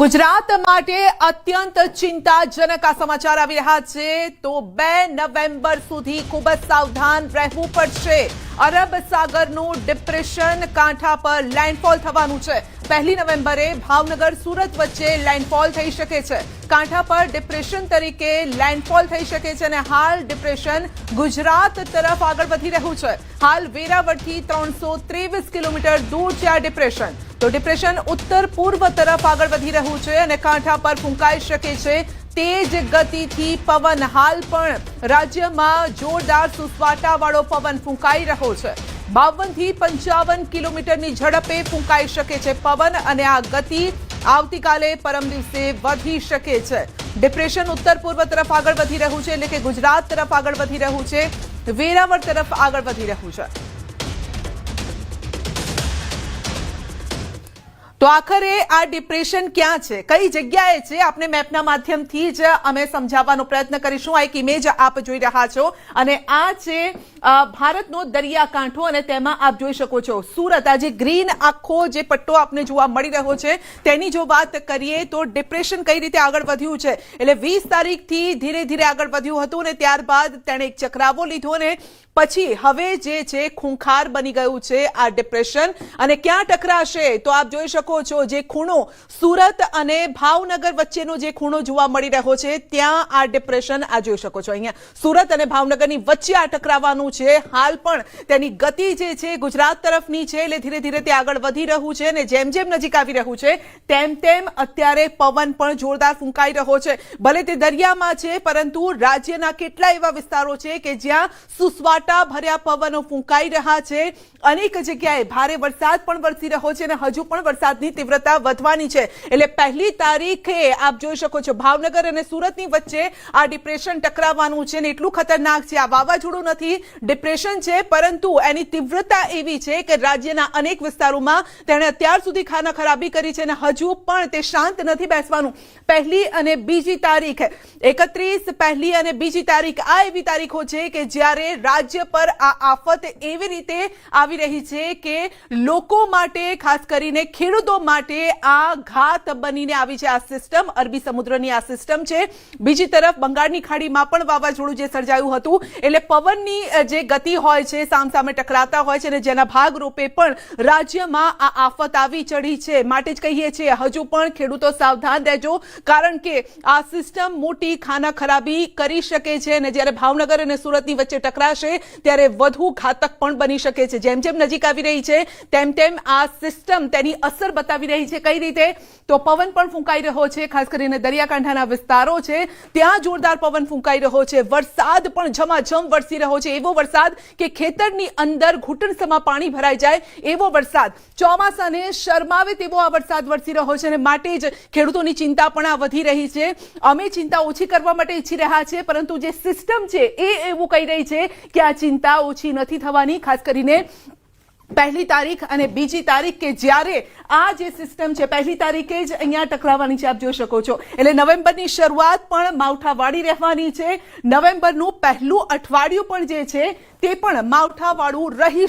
ગુજરાત માટે અત્યંત ચિંતાજનક આ સમાચાર આવી રહ્યા છે તો 2 નવેમ્બર સુધી ખૂબ જ સાવધાન રહેવું પડશે। અરબ સાગરનું ડિપ્રેશન કાંઠા પર લેન્ડફોલ થવાનું છે। 1 નવેમ્બરે ભાવનગર સુરત વચ્ચે લેન્ડફોલ થઈ શકે છે। કાંઠા પર ડિપ્રેશન તરીકે લેન્ડફોલ થઈ શકે છે અને હાલ ડિપ્રેશન ગુજરાત તરફ આગળ વધી રહ્યું છે। હાલ વેરાવળથી 323 કિલોમીટર દૂર છે આ ડિપ્રેશન। તો ડિપ્રેશન ઉત્તર પૂર્વ તરફ આગળ વધી રહ્યું છે અને કાંઠા પર ફૂંકાઈ શકે છે। તેજ ગતિથી પવન હાલ પણ રાજ્યમાં જોરદાર સુસવાટાવાળો પવન ફૂંકાઈ રહ્યો છે। 52 થી 55 કિલોમીટરની ઝડપે ફૂંકાઈ શકે છે પવન અને આ ગતિ આવતીકાલે પરમ દિવસે વધી શકે છે। ડિપ્રેશન ઉત્તર પૂર્વ તરફ આગળ વધી રહ્યું છે એટલે કે ગુજરાત તરફ આગળ વધી રહ્યું છે, વેરાવળ તરફ આગળ વધી રહ્યું છે। તો આખરે આ ડિપ્રેશન ક્યાં છે, કઈ જગ્યાએ છે, આપને મેપના માધ્યમથી જ અમે સમજાવવાનો પ્રયત્ન કરીશું। આ એક ઇમેજ આપ જોઈ રહ્યા છો અને આ છે ભારતનો દરિયાકાંઠો અને તેમાં આપ જોઈ શકો છો સુરત। આ જે ગ્રીન આખો જે પટ્ટો આપને જોવા મળી રહ્યો છે તેની જો વાત કરીએ તો ડિપ્રેશન કઈ રીતે આગળ વધ્યું છે એટલે 20 તારીખથી ધીરે ધીરે આગળ વધ્યું હતું અને ત્યારબાદ તેણે એક ચક્રાવો લીધો અને પછી હવે જે છે ખૂંખાર બની ગયું છે આ ડિપ્રેશન। અને ક્યાં ટકરાશે તો આપ જોઈ શકો છો જે ખૂણો સુરત અને ભાવનગર વચ્ચેનો જે ખૂણો જોવા મળી રહ્યો છે ત્યાં આ ડિપ્રેશન આ જોઈ શકો છો। અહીંયા સુરત અને ભાવનગરની વચ્ચે આ ટકરાવાનું છે। હાલ પણ તેની ગતિ જે છે ગુજરાત તરફની છે એટલે ધીરે ધીરે તે આગળ વધી રહ્યું છે અને જેમ જેમ નજીક આવી રહ્યું છે તેમ તેમ અત્યારે પવન પણ જોરદાર ફૂંકાઈ રહ્યો છે। ભલે તે દરિયામાં છે પરંતુ રાજ્યના કેટલા એવા વિસ્તારો છે કે જ્યાં સુસવાટા ભર્યા પવનો ફૂંકાઈ રહ્યા છે। અનેક જગ્યાએ ભારે વરસાદ પણ વરસી રહ્યો છે અને હજુ પણ વરસાદની તીવ્રતા વધવાની છે એટલે 1 તારીખે આપ જોઈ શકો છો ભાવનગર અને સુરતની વચ્ચે આ ડિપ્રેશન ટકરાવવાનું છે અને એટલું ખતરનાક છે। આ વાવાઝોડું નથી, ડિપ્રેશન છે, પરંતુ એની તીવ્રતા એવી છે કે રાજ્યના અનેક વિસ્તારોમાં તેણે અત્યાર સુધી ખાના ખરાબી કરી છે અને હજુ પણ તે શાંત નથી બેસવાનું। 1 અને 2 તારીખ 31 1 અને 2 તારીખ આ એવી તારીખો છે કે જ્યારે રાજ્ય પર આ આફત એવી રીતે આવી રહી છે કે લોકો માટે ખાસ કરીને ખેડૂતો માટે આ ઘાત બનીને આવી છે આ સિસ્ટમ। અરબી સમુદ્રની આ સિસ્ટમ છે। બીજી તરફ બંગાળની ખાડીમાં પણ વાવાઝોડું જે સર્જાયું હતું એટલે પવનની જે ગતિ હોય છે સામસામે ટકરાતા હોય છે અને જેના ભાગરૂપે પણ રાજ્યમાં આ આફત આવી ચડી છે। માટે જ કહીએ છીએ હજુ પણ ખેડૂતો સાવધાન રહેજો કારણ કે આ સિસ્ટમ મોટી ખાના ખરાબી કરી શકે છે અને જ્યારે ભાવનગર અને સુરતની વચ્ચે ટકરાશે ત્યારે વધુ ઘાતક પણ બની શકે છે। જેમ જેમ નજીક આવી રહી છે તેમ તેમ આ સિસ્ટમ તેની અસર બતાવી રહી છે। કઈ રીતે તો પવન પણ ફૂંકાઈ રહ્યો છે, ખાસ કરીને દરિયાકાંઠાના વિસ્તારો છે ત્યાં જોરદાર પવન ફૂંકાઈ રહ્યો છે। વરસાદ પણ ઝમાઝમ વરસી રહ્યો છે, એવો વરસાદ કે ખેતરની અંદર ઘૂંટણસમાં પાણી ભરાઈ જાય એવો વરસાદ, ચોમાસાને શરમાવે તેવો આ વરસાદ વરસી રહ્યો છે અને માટે જ ખેડૂતોની ચિંતા પણ આ વધી રહી છે। અમે ચિંતા ઓછી કરવા માટે ઈચ્છી રહ્યા છે પરંતુ જે સિસ્ટમ છે એ એવું કહી રહી છે કે આ ચિંતા ઓછી નથી થવાની। ખાસ કરીને 1 તારીખ અને 2 તારીખ કે જ્યારે આ જે સિસ્ટમ છે 1 તારીખે જ અહીંયા ટકરાવવાની છે આપ જોઈ શકો છો એટલે નવેમ્બરની શરૂઆત પણ માવઠાવાળી રહેવાની છે। નવેમ્બરનું પહેલું અઠવાડિયું પણ જે છે તે પણ માવઠાવાળું રહી